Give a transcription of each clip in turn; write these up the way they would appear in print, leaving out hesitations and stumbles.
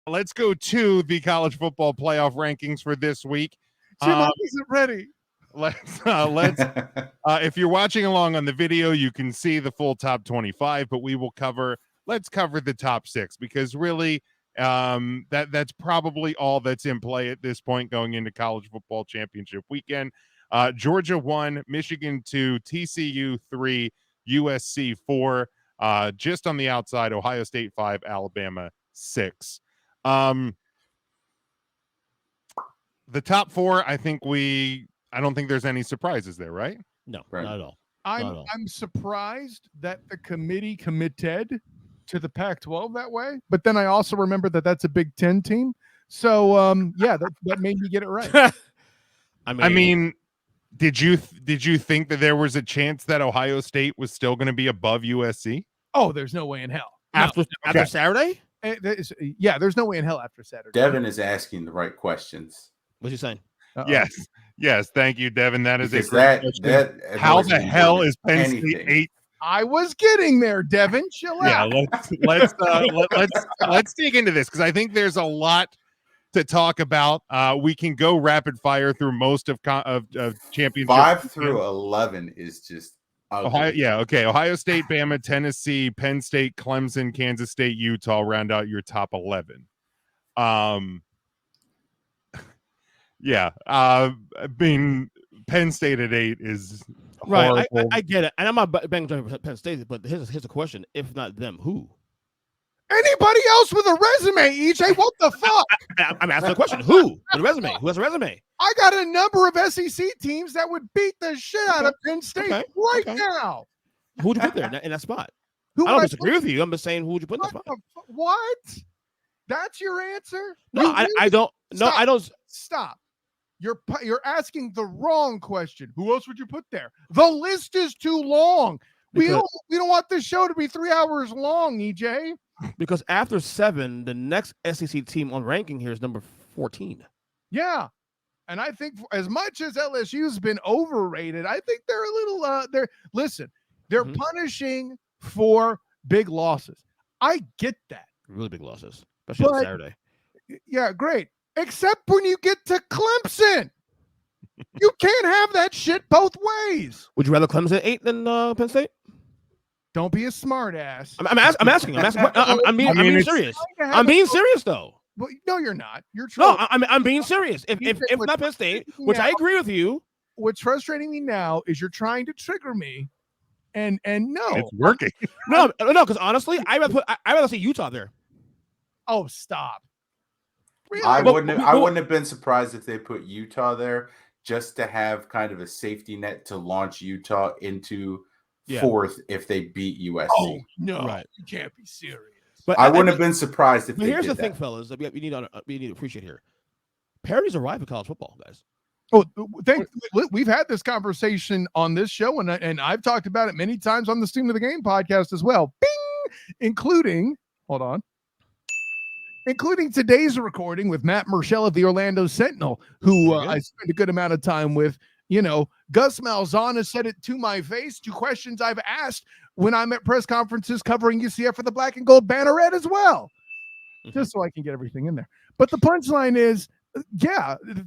let's go to the college football playoff rankings for this week. Jim, I wasn't ready. Let's if you're watching along on the video, you can see the full top 25, but let's cover the top 6 because really that's probably all that's in play at this point going into college football championship weekend. Georgia 1, Michigan 2, TCU 3, USC 4, just on the outside, Ohio State 5, Alabama 6. The top 4, I don't think there's any surprises there, right? No, right. not at all. I'm surprised that the committee committed to the Pac-12 that way, but then I also remember that that's a Big Ten team. So that made me get it right. I mean, did you think that there was a chance that Ohio State was still going to be above USC? Oh, there's no way in hell. After Saturday? There's no way in hell after Saturday. Devin is asking the right questions. What's he saying? Uh-oh. Yes. Thank you, Devin. That is because a great question. How the hell is Penn State 8? I was getting there, Devin. Chill out. Yeah, let's dig into this because I think there's a lot to talk about. We can go rapid fire through most of championship. 5 through 11 is just ugly. Ohio State, Bama, Tennessee, Penn State, Clemson, Kansas State, Utah round out your top 11. Being Penn State at 8 is right. I get it, and I'm not banging on Penn State, but here's the question: if not them, who? Anybody else with a resume, EJ? What the fuck? I'm asking the question: who with a resume? Who has a resume? I got a number of SEC teams that would beat the shit out of Penn State now. Who would you put there in that spot? Who I don't disagree with you. I'm just saying, who would you put in that spot? What? That's your answer? No, I don't. No, I don't. Stop. You're asking the wrong question. Who else would you put there? The list is too long. We don't want this show to be 3 hours long, EJ. Because after 7, the next SEC team on ranking here is number 14. Yeah. And I think as much as LSU's been overrated, I think they're a little they're punishing for big losses. I get that. Really big losses, especially on Saturday. Yeah, great. Except when you get to Clemson. You can't have that shit both ways. Would you rather Clemson 8 than Penn State? Don't be a smart ass. I'm asking. I'm being serious. I'm being serious though. Well, no, you're not. You're trolling. No, I'm being serious. If not Penn State, which I agree with you. What's frustrating me now is you're trying to trigger me, and no, it's working. No, because honestly, I rather see Utah there. Oh, stop. Really? I wouldn't have been surprised if they put Utah there just to have kind of a safety net to launch Utah into 4th if they beat USC. Oh, no, right. You can't be serious. But I wouldn't have been surprised if they here's did the thing, fellas, that we need to appreciate here. Parity's arrived in college football, guys. Oh, we've had this conversation on this show, and I've talked about it many times on the Steam of the Game podcast as well. Bing! Including today's recording with Matt Murschel of the Orlando Sentinel, who I spent a good amount of time with. Gus Malzahn has said it to my face. 2 questions I've asked when I'm at press conferences covering UCF for the Black and Gold Banneret as well, just so I can get everything in there. But the punchline is,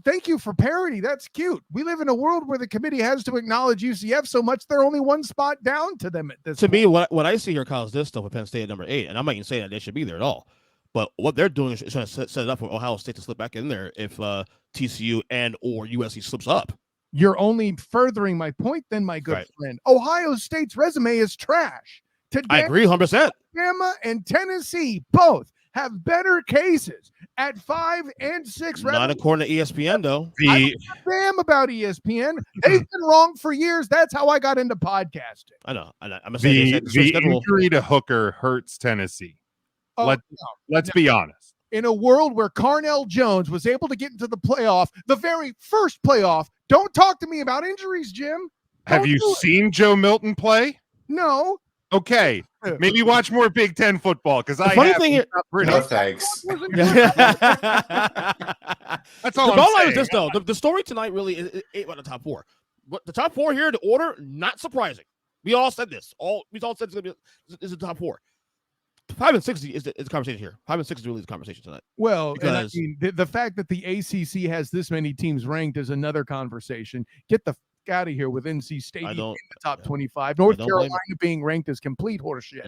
thank you for parity. That's cute. We live in a world where the committee has to acknowledge UCF so much they're only 1 spot down to them at this point. Me, what I see here, Kyle, is this stuff with Penn State at number 8, and I'm not even saying that they should be there at all. But what they're doing is trying to set it up for Ohio State to slip back in there if TCU and or USC slips up. You're only furthering my point then, my good friend. Ohio State's resume is trash. Today, I agree 100%. Alabama and Tennessee both have better cases at 5 and 6. Not according to ESPN, though. I don't damn about ESPN. They've been wrong for years. That's how I got into podcasting. I know. I'm the injury to Hooker hurts Tennessee. Let's be honest. In a world where Carnell Jones was able to get into the playoff, the very first playoff, don't talk to me about injuries, Jim. Have you seen Joe Milton play? No. Okay. Maybe watch more Big Ten football because I funny thing here. No thanks. That's all. The bottom line is this, though. The story tonight really is about the top 4. But the top 4 here, the order, not surprising. We all said this. We all said this is the top 4. 5 and 6 is the conversation here. 5 and 6 is really the conversation tonight. Well, because and I mean, the fact that the ACC has this many teams ranked is another conversation. Get the out of here with NC State in the top 25. North Carolina being ranked as complete horseshit.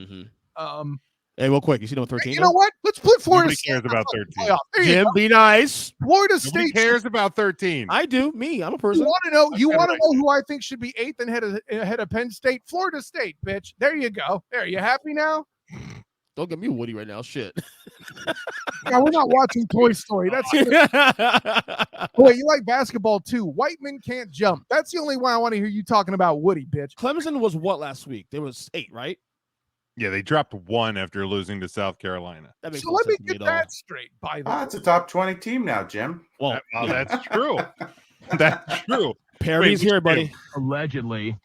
Mm-hmm. Hey, real quick, you see number 13? You know what? Let's put Florida State cares about 13. Jim, be nice. Florida State cares about 13. I do. I'm a person. You want to know who I think should be 8th and ahead of Penn State? Florida State, bitch. There you go. There, you happy now? Don't get me Woody right now. Shit. Yeah, we're not watching Toy Story. That's wait, you like basketball too? White men can't jump. That's the only one I want to hear you talking about Woody, bitch. Clemson was what last week? There was 8, right? Yeah, they dropped 1 after losing to South Carolina. So let me get that straight. By the way, it's a top 20 team now, Jim. Well, that's true. That's true. Perry's here, buddy. Allegedly.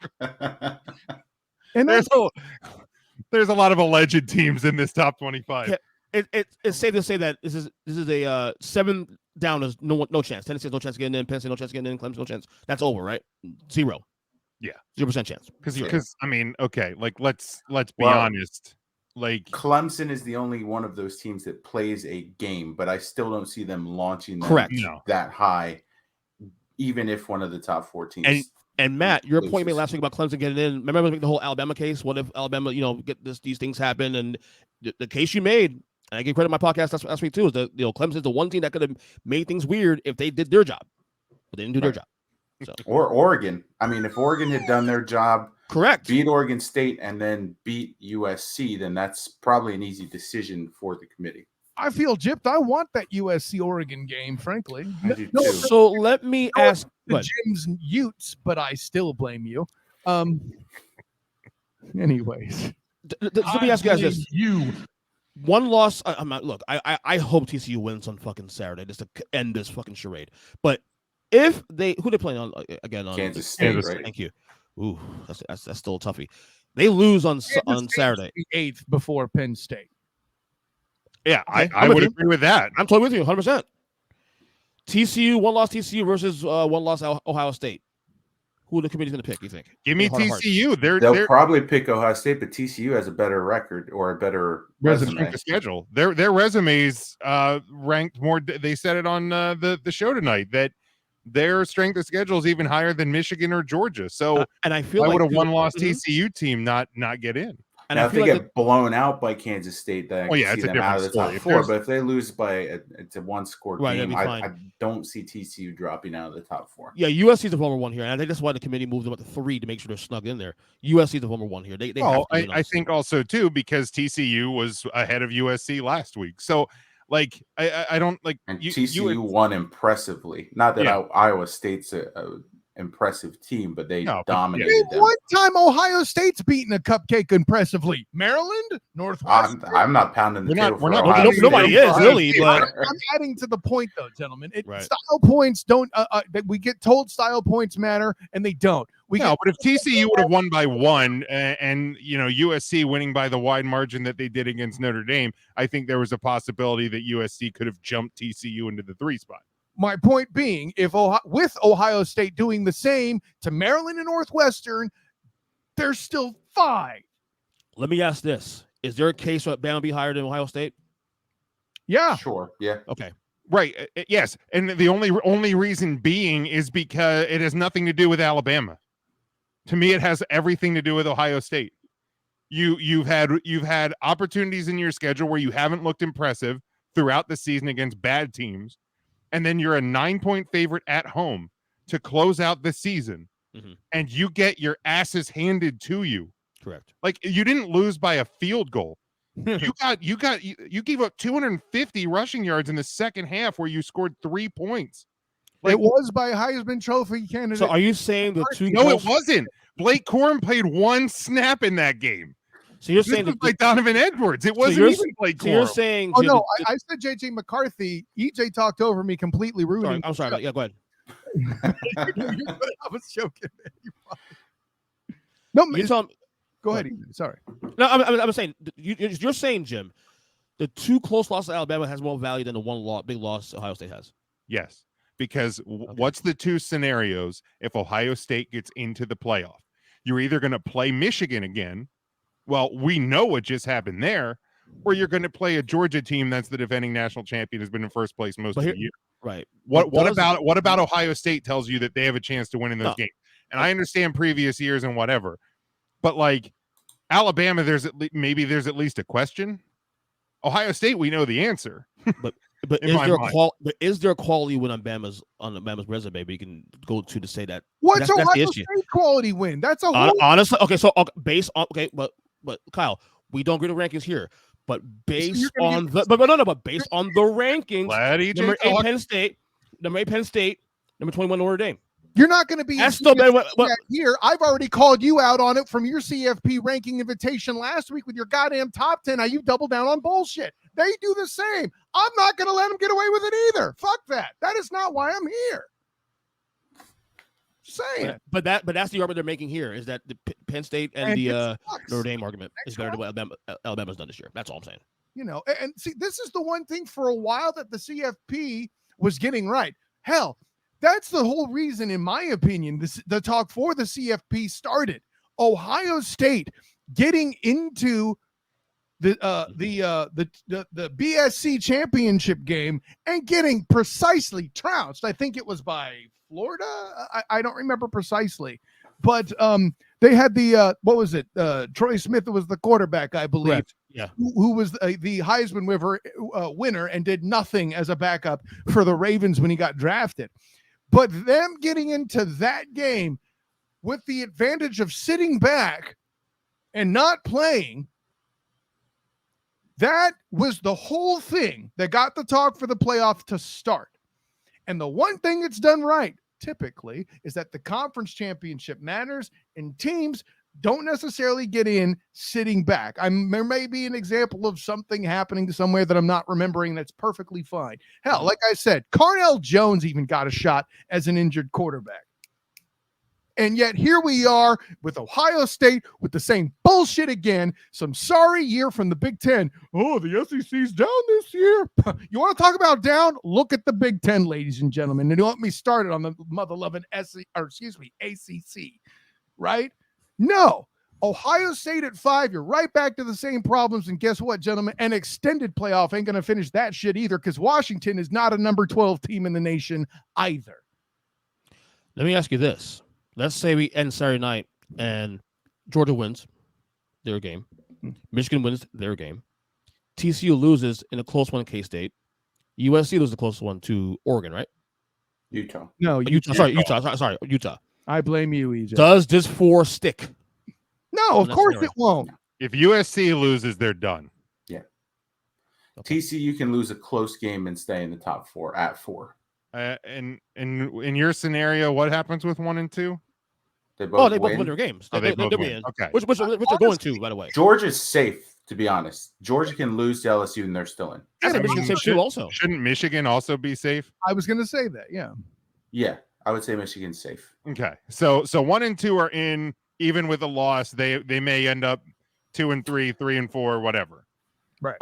And there's a lot of alleged teams in this top 25. Yeah, it's safe to say that this is a 7 down is no chance. Tennessee has no chance of getting in. Penn State no chance of getting in. Clemson no chance. That's over, right? 0. Yeah, 0% chance. Because I mean, okay, like let's be honest. Like Clemson is the only one of those teams that plays a game, but I still don't see them launching that high, even if one of the top 4 teams. And Matt, your point you made last week about Clemson getting in. Remember the whole Alabama case? What if Alabama, get these things happen? And the case you made, and I gave credit to my podcast last week too, is that Clemson's the one team that could have made things weird if they did their job, but they didn't do their job. So. Or Oregon. I mean, if Oregon had done their job, correct, beat Oregon State and then beat USC, then that's probably an easy decision for the committee. I feel gypped. I want that USC Oregon game, frankly. I do too. So let me ask Jim's Utes, but I still blame you. Anyways, let me ask you guys this: one loss. I'm not. Look, I hope TCU wins on fucking Saturday just to end this fucking charade. But if who they playing on again? On Kansas State, right? Thank you. Ooh, that's still a toughie. They lose on Saturday. 8th before Penn State. Yeah, I would agree with that. I'm totally with you, 100%. TCU, one loss TCU versus one loss Ohio State. Who the committee's going to pick, you think? Give me TCU. They'll probably pick Ohio State, but TCU has a better record or a better resume. Schedule. Their resumes ranked more. They said it on the show tonight that their strength of schedule is even higher than Michigan or Georgia. So and I feel why like would a one-loss TCU team not get in? And now, if they get blown out by Kansas State, then I can see them out of the top 4. But if they lose by it's a one-score game, I don't see TCU dropping out of the top 4. Yeah, USC is the number 1 here, and I think that's why the committee moved them up to 3 to make sure they're snug in there. USC is the number 1 here. I think also too because TCU was ahead of USC last week. So like I don't like. And TCU won impressively. Not that Iowa State's a impressive team, but they dominated them. One time Ohio State's beaten a cupcake impressively. Maryland, Northwest. I'm not pounding the table. Nobody is really, but I'm adding to the point though, gentlemen. Style points don't. We get told style points matter, and they don't. But if TCU would have won by 1 and USC winning by the wide margin that they did against Notre Dame, I think there was a possibility that USC could have jumped TCU into the 3 spot. My point being, with Ohio State doing the same to Maryland and Northwestern, they're still 5. Let me ask this: is there a case where Bama be higher than Ohio State? Yeah, sure. Yeah. Okay. Right. Yes, and the only reason being is because it has nothing to do with Alabama. To me, it has everything to do with Ohio State. You've had opportunities in your schedule where you haven't looked impressive throughout the season against bad teams. And then you're a 9-point favorite at home to close out the season, and you get your asses handed to you. Correct. Like you didn't lose by a field goal. You gave up 250 rushing yards in the second half where you scored 3 points. It was by Heisman Trophy candidate. So are you saying the two? No, it wasn't. Blake Corum played 1 snap in that game. So you're saying like Donovan Edwards. It wasn't even Blake Corum. So you're saying? Oh no, I said JJ McCarthy. EJ talked over me completely rude. I'm sorry. Yeah, go ahead. I was joking. No, you tell him. Go ahead. Sorry. No, I'm saying you're saying, Jim, the 2 close losses to Alabama has more value than the 1 big loss Ohio State has. Yes, because what's the 2 scenarios if Ohio State gets into the playoff? You're either going to play Michigan again. Well, we know what just happened there, or you're going to play a Georgia team that's the defending national champion, has been in first place most of the year. Right. What about Ohio State tells you that they have a chance to win in those games? And I understand previous years and whatever, but like Alabama, there's at least a question. Ohio State, we know the answer. But is there a quality win on Bama's resume? But you can go to say that. What's Ohio State quality win? That's a whole honestly. Okay, so based on but Kyle, we don't agree the rankings here. But based on the rankings, number 8 Penn State, number 21 Notre Dame. You're not going to be here. I've already called you out on it from your CFP ranking invitation last week with your goddamn top 10. Now you double down on bullshit. They do the same. I'm not going to let them get away with it either. Fuck that. That is not why I'm here. Saying. But that's the argument they're making here is that the Penn State and the Notre Dame argument is better than what Alabama's done this year. That's all I'm saying. You know, and see, this is the one thing for a while that the CFP was getting right. Hell, that's the whole reason, in my opinion, the talk for the CFP started. Ohio State getting into the BSC championship game and getting precisely trounced. I think it was by Florida. I don't remember precisely, but they had the what was it? Troy Smith was the quarterback, I believe. Correct. Yeah, who was the Heisman winner and did nothing as a backup for the Ravens when he got drafted. But them getting into that game with the advantage of sitting back and not playing, that was the whole thing that got the talk for the playoff to start. And the one thing it's done right, typically, is that the conference championship matters and teams don't necessarily get in sitting back. There may be an example of something happening somewhere that I'm not remembering. That's perfectly fine. Hell, like I said, Carnell Jones even got a shot as an injured quarterback. And yet here we are with Ohio State with the same bullshit again. Some sorry year from the Big Ten. Oh, the SEC's down this year. You want to talk about down? Look at the Big Ten, ladies and gentlemen. And you want me started on the mother-loving ACC, right? No. Ohio State at 5, you're right back to the same problems. And guess what, gentlemen? An extended playoff ain't going to finish that shit either, because Washington is not a number 12 team in the nation either. Let me ask you this. Let's say we end Saturday night and Georgia wins their game. Michigan wins their game. TCU loses in a close one in K-State. USC loses the close one to Oregon, right? Utah. No, Utah. Sorry, Utah. I blame you, EJ. Does this 4 stick? No, of course it won't. If USC loses, they're done. Yeah. Okay. TCU can lose a close game and stay in the top 4 at 4. And in your scenario, what happens with 1 and 2? They both win their games. They both win. In. Okay. Which they're going to, by the way. Georgia's safe, to be honest. Georgia can lose to LSU and they're still in. Shouldn't Michigan also be safe? I was going to say that, yeah. Yeah, I would say Michigan's safe. Okay. So 1 and 2 are in, even with a loss. They may end up 2 and 3, 3 and 4, whatever. Right.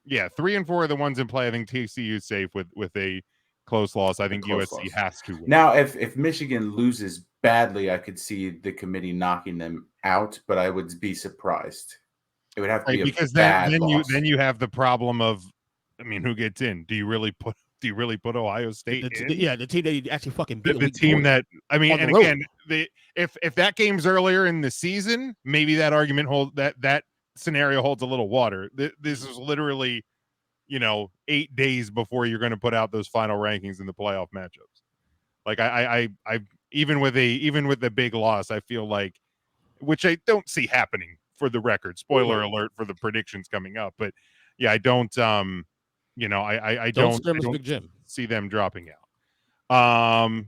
Yeah, 3 and 4 are the ones in play. I think TCU is safe with a close loss. I think USC has to win. Now, if Michigan loses badly, I could see the committee knocking them out, but I would be surprised. It would have to be because a bad loss. then you have the problem of, I mean, who gets in? Do you really put Ohio State in? The team that you actually fucking beat. The team that, I mean, and again, if that game's earlier in the season, maybe that argument that scenario holds a little water. This is literally, 8 days before you're going to put out those final rankings in the playoff matchups. Like I even with the big loss, I feel like, which I don't see happening for the record. Spoiler alert for the predictions coming up, but yeah, I don't. I don't see them dropping out.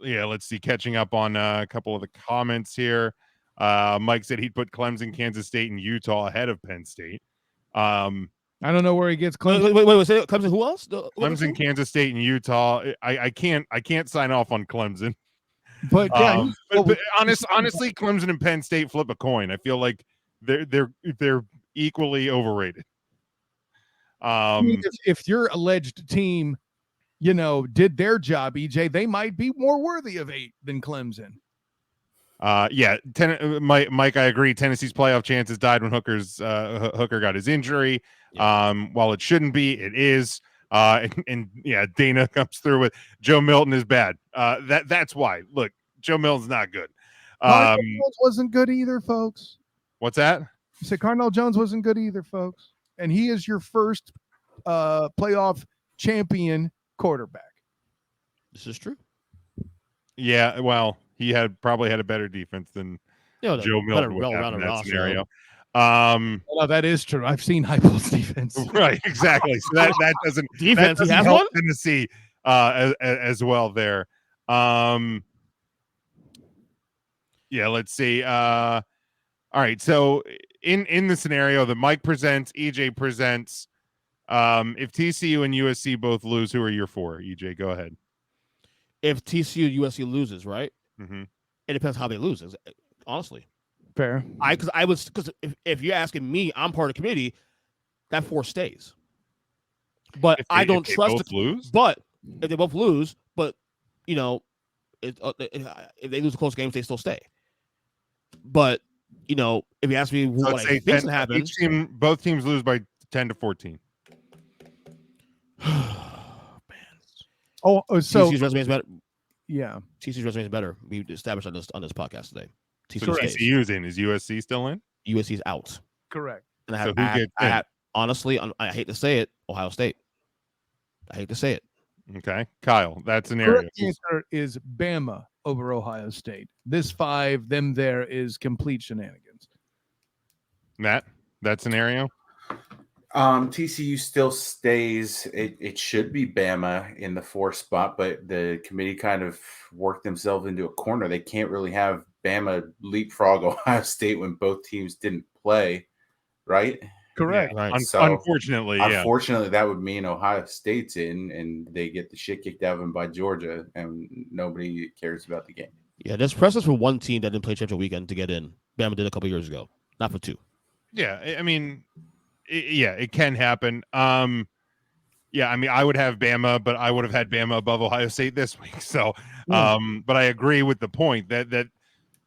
Yeah, let's see. Catching up on a couple of the comments here. Mike said he'd put Clemson, Kansas State, and Utah ahead of Penn State. I don't know where he gets Clemson. Wait, Clemson, who else? Clemson, Kansas State, and Utah. I can't sign off on Clemson. But yeah, but honestly, Clemson and Penn State flip a coin. I feel like they're equally overrated. If your alleged team, did their job, EJ, they might be more worthy of 8 than Clemson. Mike, I agree. Tennessee's playoff chances died when Hooker got his injury. Yeah. While it shouldn't be, it is. And Dana comes through with Joe Milton is bad. That's why. Look, Joe Milton's not good. Cardinal Jones wasn't good either, folks. What's that? You said Cardinal Jones wasn't good either, folks. And he is your first playoff champion quarterback. This is true. Yeah, well, he probably had a better defense than Joe Milton would have in that scenario. Well, that is true. I've seen Heupel's defense. Right, exactly. So that doesn't defense. That doesn't he has help one. Tennessee as well there. Let's see. All right. So in the scenario that Mike presents, EJ presents, if TCU and USC both lose, who are your four? EJ, go ahead. If TCU and USC loses, right? Mm-hmm. It depends how they lose. Honestly, fair. Because if you're asking me, I'm part of the committee. That 4 stays. But I don't trust it. Lose? But if they both lose, but if they lose the close games, they still stay. But if you ask me what I think can happen, both teams lose by 10 to 14. So TCU's resume is better. Yeah, TCU's resume is better. We established on this podcast today. TCU's in. Is USC still in? USC's out. Correct. And I hate to say it, Ohio State. I hate to say it. Okay, Kyle, that's an area. Correct answer is Bama over Ohio State. This 5, them there is complete shenanigans. Matt, that scenario. TCU still stays. It should be Bama in the 4 spot, but the committee kind of worked themselves into a corner. They can't really have Bama leapfrog Ohio State when both teams didn't play, right? Correct. Yeah, right. Unfortunately, that would mean Ohio State's in, and they get the shit kicked out of them by Georgia, and nobody cares about the game. Yeah, there's precedence for one team that didn't play championship weekend to get in. Bama did a couple years ago, not for 2. Yeah, I mean. It can happen. I mean, I would have Bama, but I would have had Bama above Ohio State this week. So, but I agree with the point that,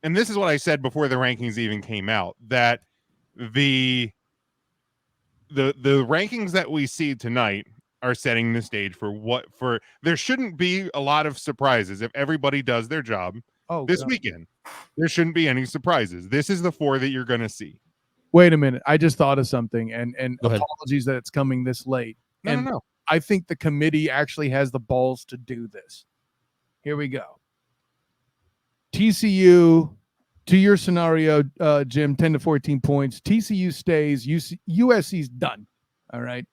and this is what I said before the rankings even came out, that the rankings that we see tonight are setting the stage for there shouldn't be a lot of surprises if everybody does their job this weekend. There shouldn't be any surprises. This is the 4 that you're going to see. Wait a minute. I just thought of something, and apologies that it's coming this late. No. I think the committee actually has the balls to do this. Here we go. TCU, to your scenario, Jim, 10 to 14 points. TCU stays. USC's done. All right.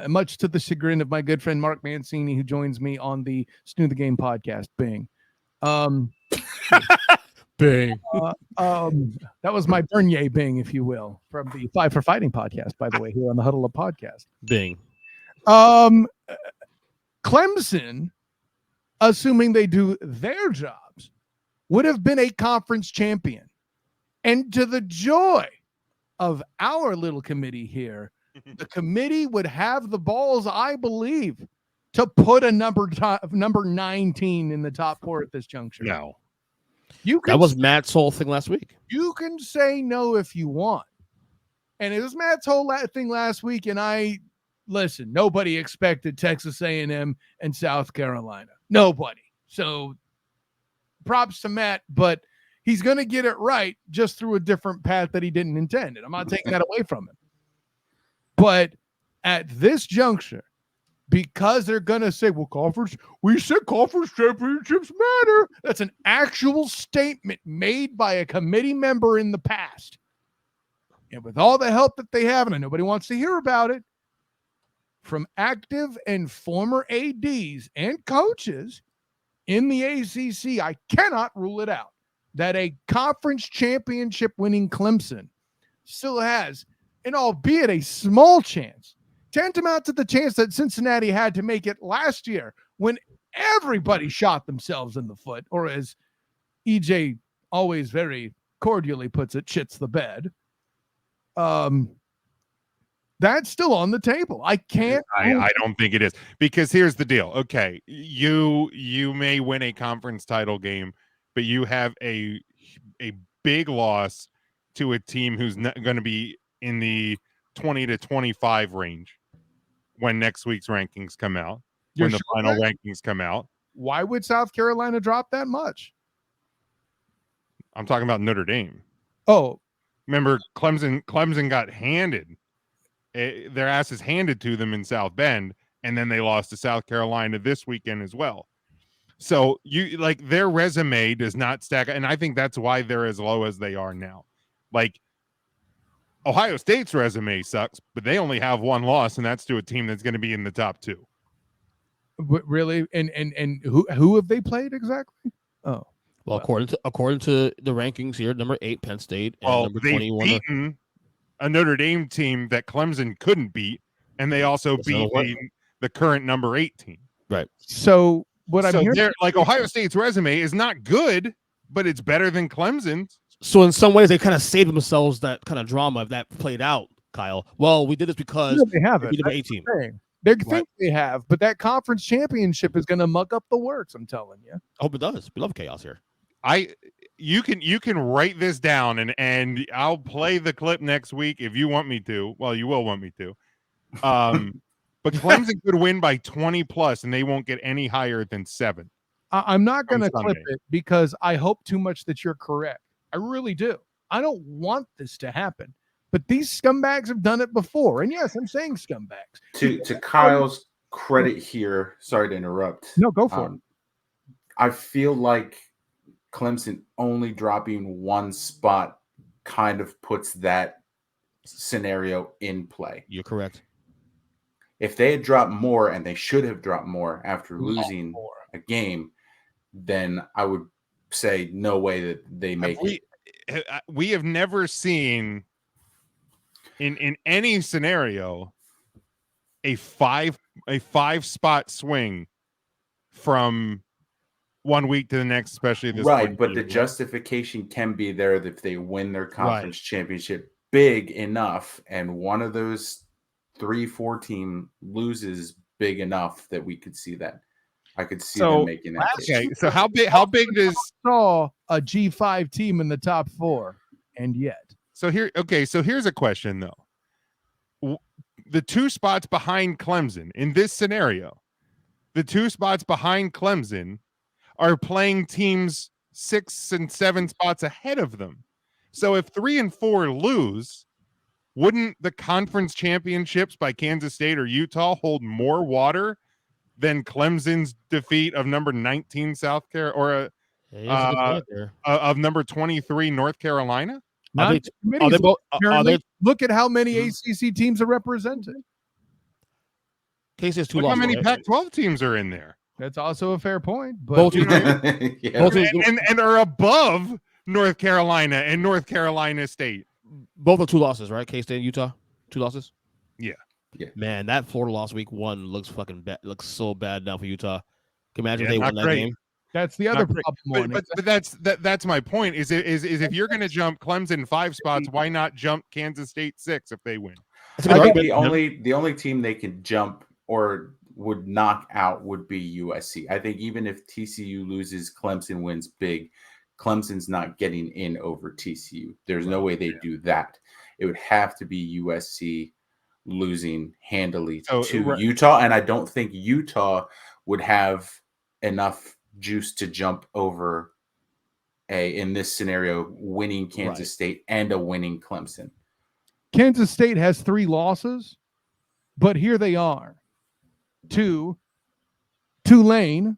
Much to the chagrin of my good friend Mark Mancini, who joins me on the Snoo the Game podcast. Bing. Bing. That was my Bernier Bing, if you will, from the 5 for Fighting podcast, by the way, here on the Huddle Up podcast. Bing. Clemson, assuming they do their jobs, would have been a conference champion. And to the joy of our little committee here, the committee would have the balls, I believe, to put a number 19 in the top 4 at this juncture. No. That was Matt's whole thing last week. You can say no if you want. And it was Matt's whole thing last week. And listen, nobody expected Texas A&M and South Carolina. Nobody. So props to Matt, but he's going to get it right just through a different path that he didn't intend. And I'm not taking that away from him. But at this juncture, because they're going to say, well, we said conference championships matter. That's an actual statement made by a committee member in the past. And with all the help that they have, and nobody wants to hear about it, from active and former ADs and coaches in the ACC, I cannot rule it out that a conference championship winning Clemson still has, and albeit a small chance, tantamount to the chance that Cincinnati had to make it last year when everybody shot themselves in the foot, or as EJ always very cordially puts it, shits the bed. That's still on the table. I don't think it is, because here's the deal. Okay, you may win a conference title game, but you have a a big loss to a team who's going to be in the 20 to 25 range when next week's rankings come out. When the final rankings come out. Why would South Carolina drop that much? I'm talking about Notre Dame. Oh, remember Clemson got handed. Their asses handed to them in South Bend, and then they lost to South Carolina this weekend as well. So you like their resume does not stack, and I think that's why they're as low as they are now. Like Ohio State's resume sucks, but they only have one loss, and that's to a team that's going to be in the top 2. Really? And who have they played exactly? Oh, well, according to the rankings here, number 8 Penn State, and number 21 beaten a Notre Dame team that Clemson couldn't beat, and they also beat the current number 8 team. Right. So what I'm hearing, like Ohio State's resume is not good, but it's better than Clemson's. So in some ways, they kind of saved themselves that kind of drama if that played out, Kyle. Well, we did this because they have it. Number 18. They think they have, but that conference championship is going to muck up the works. I'm telling you. I hope it does. We love chaos here. You can write this down and I'll play the clip next week if you want me to. Well, you will want me to. But Clemson could win by 20 plus, and they won't get any higher than 7. I'm not going to clip it because I hope too much that you're correct. I really do. I don't want this to happen. But these scumbags have done it before. And yes, I'm saying scumbags. To Kyle's credit here, sorry to interrupt. No, go for it. I feel like Clemson only dropping one spot kind of puts that scenario in play. You're correct. If they had dropped more, and they should have dropped more after losing a game, then I would say no way that they make it. We have never seen in any scenario a five spot swing from one week to the next, especially this right. But the justification can be there that if they win their conference championship big enough, and one of those 3-4 team loses big enough that we could see that. I could see them making that. Okay, so how big does saw a G5 team in the top 4, and yet. So here's a question though. The 2 spots behind Clemson in this scenario, the 2 spots behind Clemson are playing teams 6 and 7 spots ahead of them. So if 3 and 4 lose, wouldn't the conference championships by Kansas State or Utah hold more water than Clemson's defeat of number 19 South Carolina of number 23 North Carolina? Look at how many ACC teams are represented. Casey has 2 Look losses. how many Pac-12 teams are in there. That's also a fair point. But both and are above North Carolina and North Carolina State. Both are 2 losses, right? K-State and Utah, 2 losses. Yeah. Man, that Florida loss week 1 looks fucking bad. Looks so bad now for Utah. Can you imagine if they won that game? That's the other problem. But that's my point. Is if you're going to jump Clemson 5 spots, why not jump Kansas State 6 if they win? I think the only team they could jump or would knock out would be USC. I think even if TCU loses, Clemson wins big. Clemson's not getting in over TCU. There's no way they do that. It would have to be USC losing handily to Utah, and I don't think Utah would have enough juice to jump over in this scenario, winning Kansas State and a winning Clemson. Kansas State has 3 losses, but here they are. To Tulane,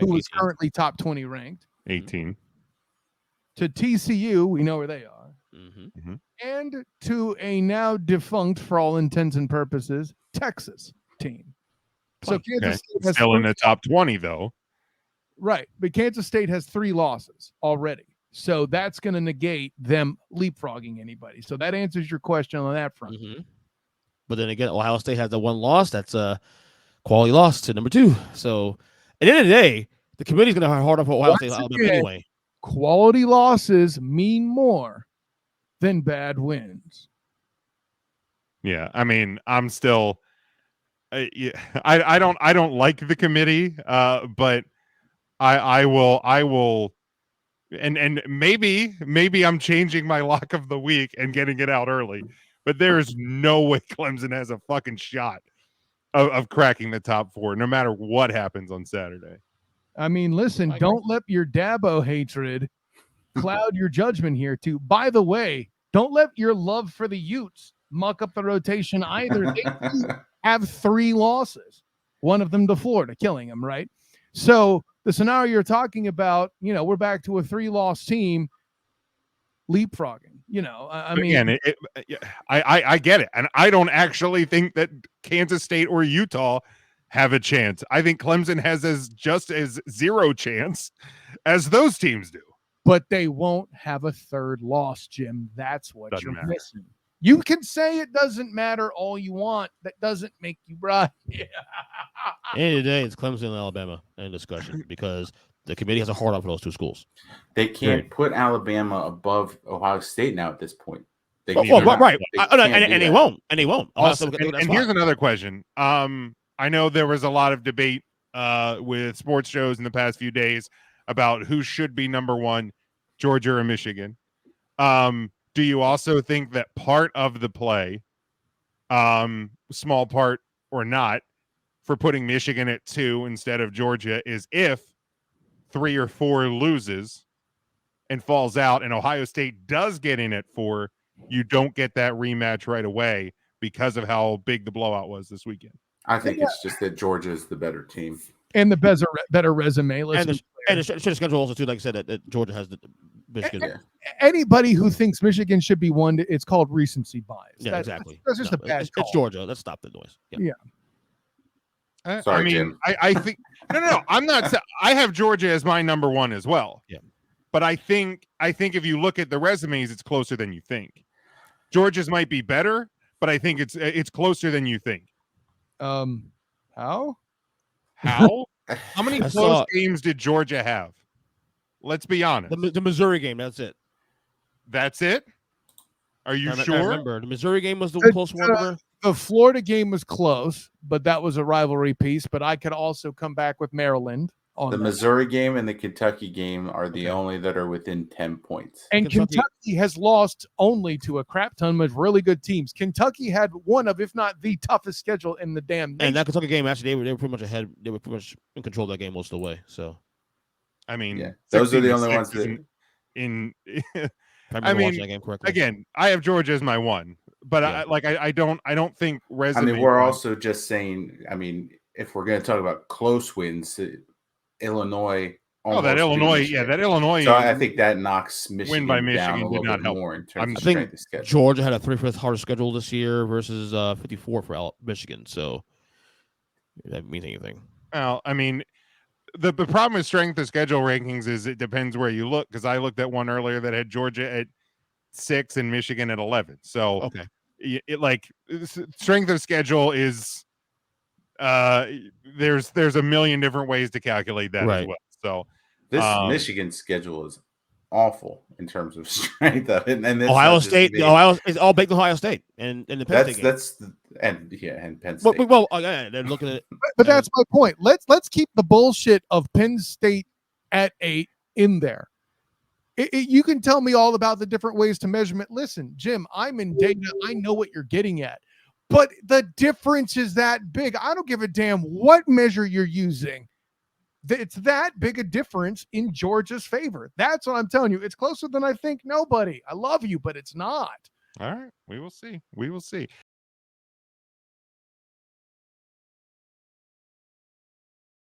who is currently top 20 ranked. 18. To TCU, we know where they are. Mm-hmm. And to a now defunct, for all intents and purposes, Texas team. So Kansas State has still in the top 20, though. Right. But Kansas State has 3 losses already. So that's going to negate them leapfrogging anybody. So that answers your question on that front. Mm-hmm. But then again, Ohio State has the 1 loss. That's a quality loss to number 2. So at the end of the day, the committee's going to have hard up for Ohio State anyway. Quality losses mean more than bad wins. Yeah, I mean, I'm still. I don't like the committee, but I will and maybe I'm changing my lock of the week and getting it out early, but there's no way Clemson has a fucking shot of cracking the top 4, no matter what happens on Saturday. I mean, listen, don't let your Dabo hatred cloud your judgment here, too. By the way, don't let your love for the Utes muck up the rotation either. They have 3 losses, one of them to Florida, killing them, right? So the scenario you're talking about, we're back to a 3-loss team leapfrogging. I mean, again, I get it, and I don't actually think that Kansas State or Utah have a chance. I think Clemson has just as zero chance as those teams do. But they won't have a 3rd loss, Jim. That's what Doesn't you're matter. missing. You can say it doesn't matter all you want. That doesn't make you right. End of the day, it's Clemson and Alabama in discussion because the committee has a hard on for those 2 schools. They can't put Alabama above Ohio State now at this point. Right. They won't. And they won't. Also, and here's another question. I know there was a lot of debate with sports shows in the past few days about who should be number 1, Georgia or Michigan. Do you also think that part of the play, small part or not, for putting Michigan at 2 instead of Georgia is if 3 or 4 loses and falls out and Ohio State does get in at 4, you don't get that rematch right away because of how big the blowout was this weekend? I think it's just that Georgia is the better team. And the better resume. And the schedule also, too, like I said, that Georgia has the Michigan. Anybody who thinks Michigan should be 1, it's called recency bias. Yeah, exactly. That's just a bad call. It's Georgia. Let's stop the noise. Yeah. Sorry, I mean, Jim. I think no. I'm not. I have Georgia as my number 1 as well. Yeah. But I think if you look at the resumes, it's closer than you think. Georgia's might be better, but I think it's closer than you think. How? How many close games did Georgia have? Let's be honest. The Missouri game. That's it. That's it. Are you sure? I remember the Missouri game was the close one. The Florida game was close, but that was a rivalry piece. But I could also come back with Maryland on the Missouri game and the Kentucky game are the only that are within 10 points. And Kentucky has lost only to a crap ton of really good teams. Kentucky had one of, if not the toughest schedule in the damn nation. And that Kentucky game, actually, they were pretty much ahead. They were pretty much in control of that game most of the way. So, I mean, yeah, those are the only ones that I mean, that game correctly. Again, I have Georgia as my 1, but yeah. I don't think resume. I mean, we're also just saying. I mean, if we're going to talk about close wins, Illinois. That Illinois. So I think that knocks Michigan win by Michigan down a little did not bit help. more in terms of strength of schedule. Georgia had a 35th hardest schedule this year versus 54 for Michigan. So that means anything. Well, I mean, the problem with strength of schedule rankings is it depends where you look. Because I looked at one earlier that had Georgia at 6 and Michigan at 11. So okay, strength of schedule is there's a million different ways to calculate that as well. So this Michigan schedule is awful in terms of strength of it. And Ohio State, it's all baked Ohio State and the Penn State game. And Penn State. Well, they're looking at it. But that's my point. Let's keep the bullshit of Penn State at 8 in there. You can tell me all about the different ways to measurement. Listen, Jim, I'm in data. I know what you're getting at. But the difference is that big. I don't give a damn what measure you're using. It's that big a difference in Georgia's favor. That's what I'm telling you. It's closer than I think. Nobody. I love you, but it's not. All right. We will see.